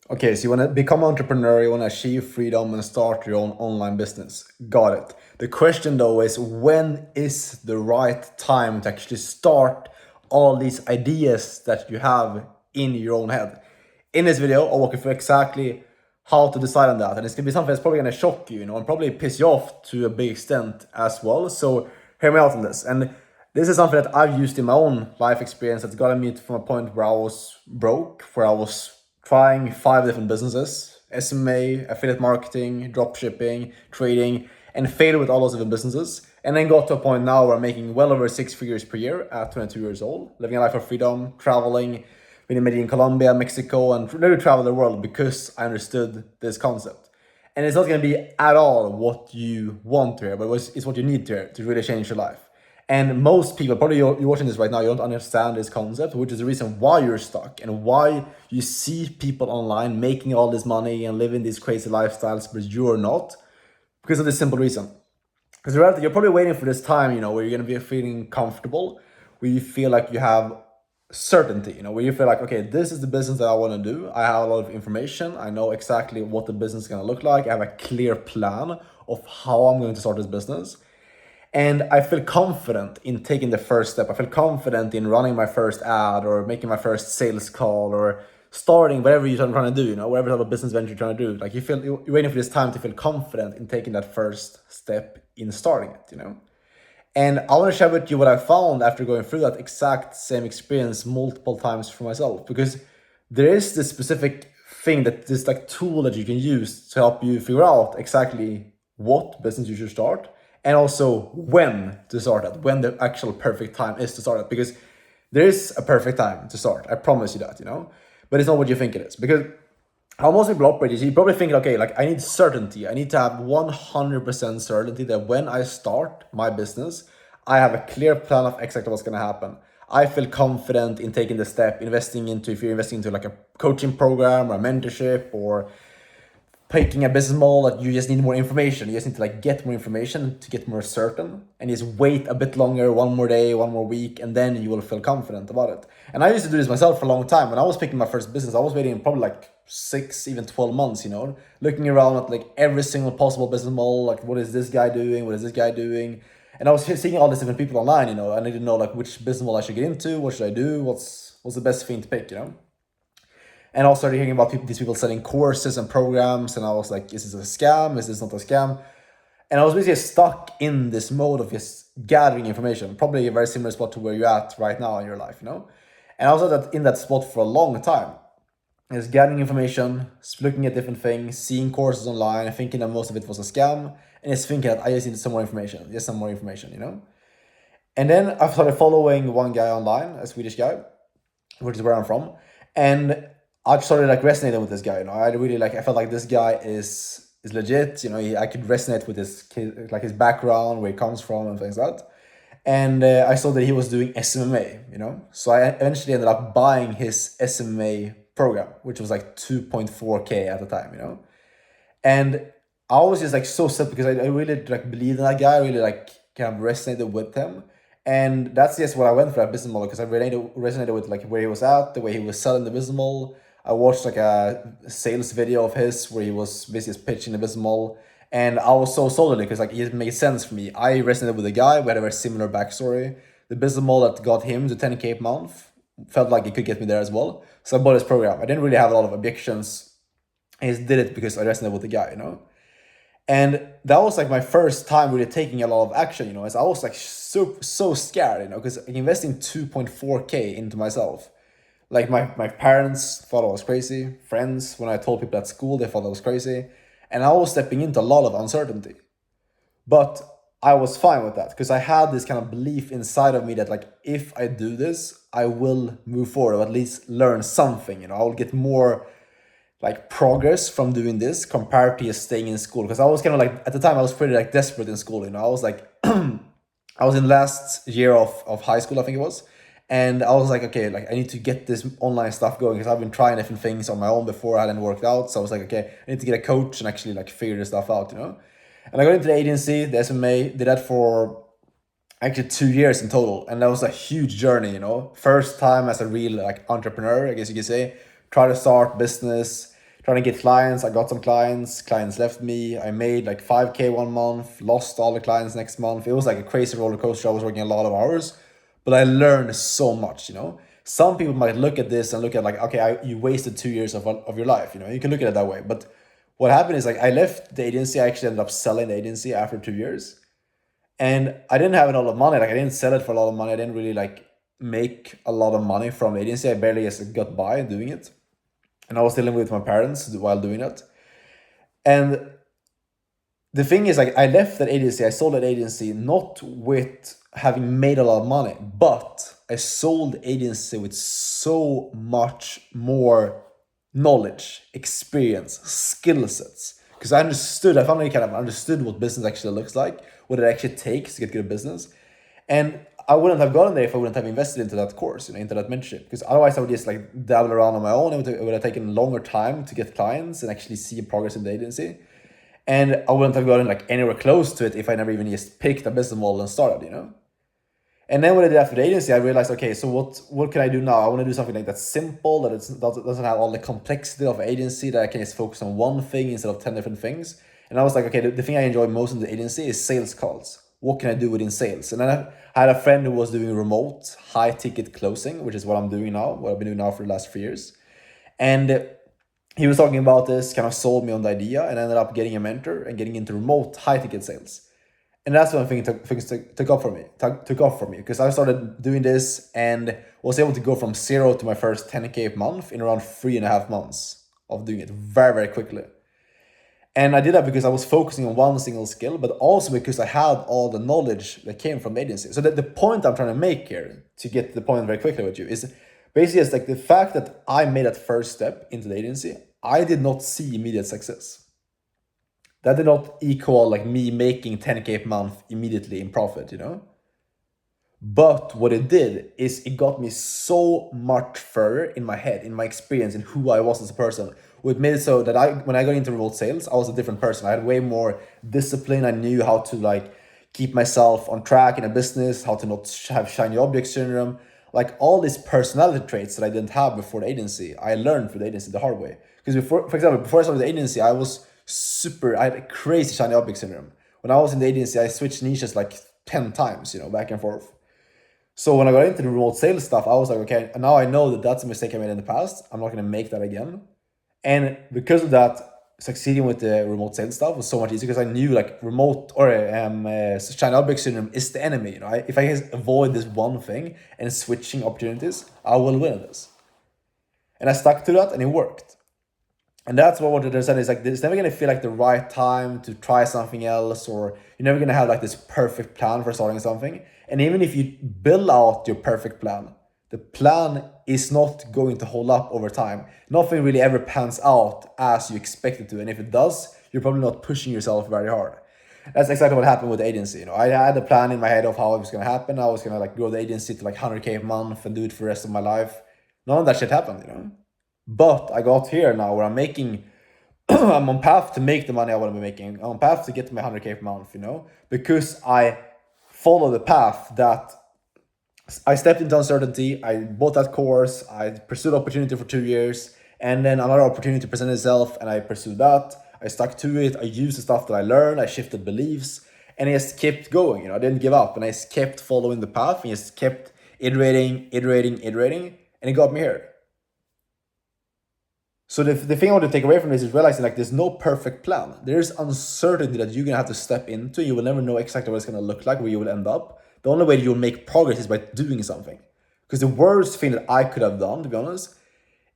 Okay, so you want to become an entrepreneur, you want to achieve freedom and start your own online business. Got it. The question though is, when is the right time to actually start all these ideas that you have in your own head? In this video, I'll walk you through exactly how to decide on that. And it's gonna be something that's probably gonna shock you, and probably piss you off to a big extent as well. So hear me out on this. And this is something that I've used in my own life experience that's gotten me from a point where I was broke, where I was trying 5 different businesses: SMA, affiliate marketing, drop shipping, trading, and failed with all those different businesses. And then got to a point now where I'm making well over 6 figures per year at 22 years old, living a life of freedom, traveling, been in Medellin, Colombia, Mexico, and literally travel the world because I understood this concept. And it's not going to be at all what you want to hear, but it's what you need to hear to really change your life. And most people, probably you're watching this right now, you don't understand this concept, which is the reason why you're stuck and why you see people online making all this money and living these crazy lifestyles, but you're not, because of this simple reason. Because in reality, you're probably waiting for this time, where you're going to be feeling comfortable, where you feel like you have certainty, where you feel like, okay, this is the business that I want to do. I have a lot of information. I know exactly what the business is going to look like. I have a clear plan of how I'm going to start this business. And I feel confident in taking the first step. I feel confident in running my first ad or making my first sales call or starting whatever you're trying to do, whatever type of business venture you're trying to do. Like you're waiting for this time to feel confident in taking that first step in starting it. And I want to share with you what I found after going through that exact same experience multiple times for myself, because there is this specific thing, that this like tool that you can use to help you figure out exactly what business you should start, and also when to start it, when the actual perfect time is to start it. Because there is a perfect time to start, I promise you that, but it's not what you think it is. Because how most people operate is, you probably think, okay, like I need certainty. I need to have 100% certainty that when I start my business, I have a clear plan of exactly what's going to happen. I feel confident in taking the step, if you're investing into like a coaching program or a mentorship, or picking a business model, that you just need more information. You just need to like get more information to get more certain, and just wait a bit longer, one more day, one more week, and then you will feel confident about it. And I used to do this myself for a long time. When I was picking my first business, I was waiting probably like 6, even 12 months, looking around at like every single possible business model, like what is this guy doing? What is this guy doing? And I was seeing all these different people online, I didn't know like which business model I should get into, what should I do, what's the best thing to pick. And I started hearing about these people selling courses and programs, and I was like, is this a scam? Is this not a scam? And I was basically stuck in this mode of just gathering information, probably a very similar spot to where you're at right now in your life. And I was in that spot for a long time, just gathering information, looking at different things, seeing courses online, thinking that most of it was a scam, and just thinking that I just need some more information. And then I started following one guy online, a Swedish guy, which is where I'm from, and I started like resonating with this guy. I felt like this guy is legit. I could resonate with his background, where he comes from, and things like that. And I saw that he was doing SMA. So I eventually ended up buying his SMA program, which was like 2.4K at the time. And I was just like so sad, because I really like believed in that guy. I really like kind of resonated with him. And that's just what I went for, that business model, because I resonated with like where he was at, the way he was selling the business model. I watched like a sales video of his where he was basically just pitching the business model, and I was so sold on it because like it made sense for me. I resonated with the guy. We had a very similar backstory. The business model that got him to 10K a month felt like it could get me there as well. So I bought his program. I didn't really have a lot of objections. I just did it because I resonated with the guy. And that was like my first time really taking a lot of action, as I was like so scared, because investing 2.4K into myself. Like my parents thought I was crazy. Friends, when I told people at school, they thought I was crazy. And I was stepping into a lot of uncertainty. But I was fine with that, because I had this kind of belief inside of me that like, if I do this, I will move forward, or at least learn something. I will get more like progress from doing this compared to just staying in school. Because I was kind of like, at the time I was pretty like desperate in school. I was like, I was in last year of high school, I think it was. And I was like, okay, like I need to get this online stuff going, because I've been trying different things on my own before. I hadn't worked out. So I was like, okay, I need to get a coach and actually like figure this stuff out. And I got into the agency, the SMA, did that for actually 2 years in total. And that was a huge journey. First time as a real like entrepreneur, I guess you could say. Try to start business, trying to get clients. I got some clients. Clients left me. I made like 5K one month, lost all the clients next month. It was like a crazy roller coaster. I was working a lot of hours, but I learned so much, you know. Some people might look at this and look at like, okay, you wasted 2 years of your life, you know. You can look at it that way. But what happened is like I left the agency. I actually ended up selling the agency after 2 years. And I didn't have a lot of money. Like I didn't sell it for a lot of money. I didn't really like make a lot of money from the agency. I barely just got by doing it. And I was living with my parents while doing it. And the thing is, like, I left that agency, I sold that agency not with having made a lot of money, but I sold the agency with so much more knowledge, experience, skill sets. Because I finally kind of understood what business actually looks like, what it actually takes to get good at business. And I wouldn't have gotten there if I wouldn't have invested into that course, you know, into that mentorship. Because otherwise I would just like dabble around on my own. It would have taken longer time to get clients and actually see progress in the agency. And I wouldn't have gotten like anywhere close to it if I never even just picked a business model and started, you know? And then what I did after the agency, I realized, okay, so what can I do now? I want to do something like that's simple, that doesn't have all the complexity of agency, that I can just focus on one thing instead of 10 different things. And I was like, okay, the thing I enjoy most in the agency is sales calls. What can I do within sales? And then I had a friend who was doing remote high ticket closing, which is what I'm doing now, what I've been doing now for the last 3 years. And he was talking about this, kind of sold me on the idea, and ended up getting a mentor and getting into remote high ticket sales. And that's when things took off for me, because I started doing this and was able to go from 0 to my first 10K a month in around 3.5 months of doing it very, very quickly. And I did that because I was focusing on one single skill, but also because I had all the knowledge that came from the agency. So the point I'm trying to make here, to get to the point very quickly with you, is basically it's like the fact that I made that first step into the agency, I did not see immediate success. That did not equal like me making 10K a month immediately in profit, you know? But what it did is it got me so much further in my head, in my experience, in who I was as a person. What made it so that when I got into remote sales, I was a different person. I had way more discipline. I knew how to like keep myself on track in a business, how to not have shiny object syndrome. Like all these personality traits that I didn't have before the agency, I learned through the agency the hard way. Because for example, before I started the agency, I had a crazy shiny object syndrome. When I was in the agency, I switched niches like 10 times, you know, back and forth. So when I got into the remote sales stuff, I was like, okay, now I know that that's a mistake I made in the past. I'm not going to make that again. And because of that, succeeding with the remote sales stuff was so much easier because I knew like remote or shiny object syndrome is the enemy. You know, if I just avoid this one thing and switching opportunities, I will win this. And I stuck to that and it worked. And that's what I wanted to understand is like, it's never going to feel like the right time to try something else, or you're never going to have like this perfect plan for starting something. And even if you build out your perfect plan, the plan is not going to hold up over time. Nothing really ever pans out as you expect it to. And if it does, you're probably not pushing yourself very hard. That's exactly what happened with the agency. You know, I had a plan in my head of how it was going to happen. I was going to like grow the agency to like 100K a month and do it for the rest of my life. None of that shit happened, you know. But I got here now where I'm making, I'm on path to make the money I want to be making. I'm on path to get to my 100K per month, you know, because I follow the path that I stepped into uncertainty. I bought that course. I pursued opportunity for 2 years, and then another opportunity presented itself, and I pursued that. I stuck to it. I used the stuff that I learned. I shifted beliefs, and I just kept going. You know, I didn't give up, and I just kept following the path, and just kept iterating, and it got me here. So the thing I want to take away from this is realizing like there's no perfect plan. There's uncertainty that you're gonna have to step into. You will never know exactly what it's gonna look like, where you will end up. The only way you'll make progress is by doing something. Because the worst thing that I could have done, to be honest,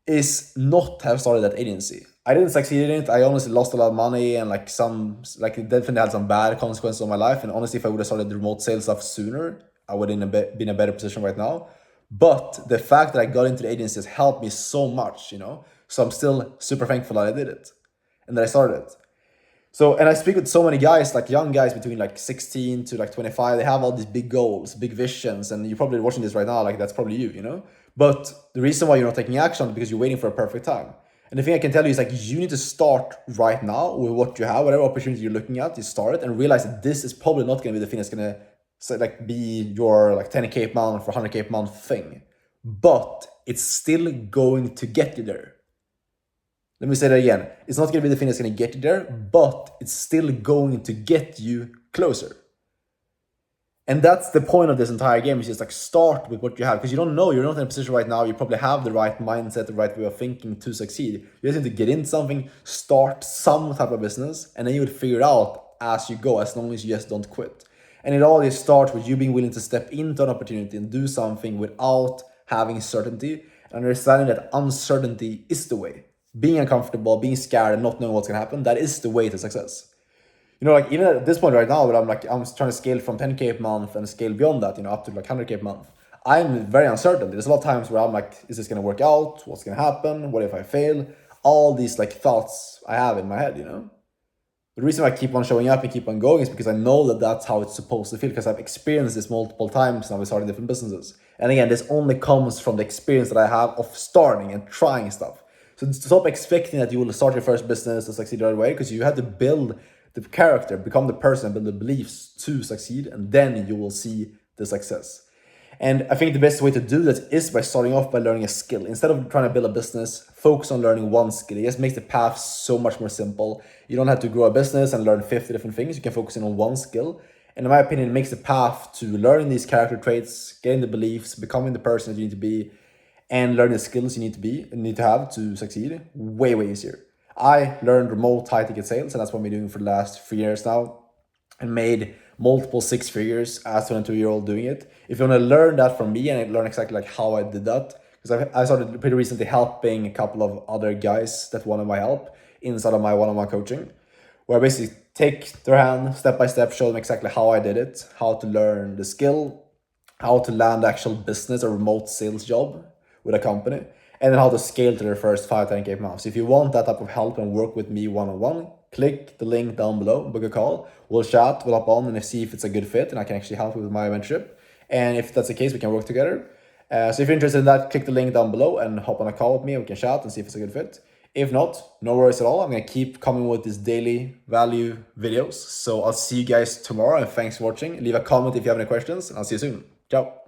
is not have started that agency. I didn't succeed in it. I honestly lost a lot of money and like it definitely had some bad consequences on my life. And honestly, if I would have started the remote sales stuff sooner, I would have been in a better position right now. But the fact that I got into the agency has helped me so much, you know. So I'm still super thankful that I did it and that I started it. So, and I speak with so many guys, like young guys between like 16 to like 25, they have all these big goals, big visions, and you're probably watching this right now, like that's probably you know? But the reason why you're not taking action is because you're waiting for a perfect time. And the thing I can tell you is like, you need to start right now with what you have, whatever opportunity you're looking at, you start it and realize that this is probably not going to be the thing that's going to like be your like 10K a month or 100K a month thing. But it's still going to get you there. Let me say that again. It's not going to be the thing that's going to get you there, but it's still going to get you closer. And that's the point of this entire game, is just like start with what you have, because you don't know, you're not in a position right now, you probably have the right mindset, the right way of thinking to succeed. You just need to get into something, start some type of business, and then you would figure it out as you go, as long as you just don't quit. And it always starts with you being willing to step into an opportunity and do something without having certainty, and understanding that uncertainty is the way. Being uncomfortable, being scared, and not knowing what's gonna happen, that is the way to success. You know, like even at this point right now, but I'm trying to scale from 10K a month and scale beyond that, you know, up to like 100K a month. I'm very uncertain. There's a lot of times where I'm like, is this gonna work out? What's gonna happen? What if I fail? All these like thoughts I have in my head, you know. The reason why I keep on showing up and keep on going is because I know that that's how it's supposed to feel, because I've experienced this multiple times now with starting different businesses. And again, this only comes from the experience that I have of starting and trying stuff. So stop expecting that you will start your first business to succeed right away, because you have to build the character, become the person, build the beliefs to succeed, and then you will see the success. And I think the best way to do that is by starting off by learning a skill. Instead of trying to build a business, focus on learning one skill. It just makes the path so much more simple. You don't have to grow a business and learn 50 different things. You can focus in on one skill. And in my opinion, it makes the path to learning these character traits, getting the beliefs, becoming the person that you need to be, and learning the skills you need to have to succeed way, way easier. I learned remote high-ticket sales, and that's what I've been doing for the last 3 years now, and made multiple 6 figures as a 22-year-old doing it. If you want to learn that from me and learn exactly like how I did that, because I started pretty recently helping a couple of other guys that wanted my help inside of my one-on-one coaching, where I basically take their hand step by step, show them exactly how I did it, how to learn the skill, how to land actual business or remote sales job with a company, and then how to scale to their first 5-10K months. If you want that type of help and work with me one-on-one, click the link down below, book a call, we'll chat, we'll hop on and see if it's a good fit and I can actually help you with my mentorship. And if that's the case, we can work together. So if you're interested in that, click the link down below and hop on a call with me and we can chat and see if it's a good fit. If not, no worries at all. I'm going to keep coming with these daily value videos. So I'll see you guys tomorrow, and thanks for watching. Leave a comment if you have any questions, and I'll see you soon. Ciao.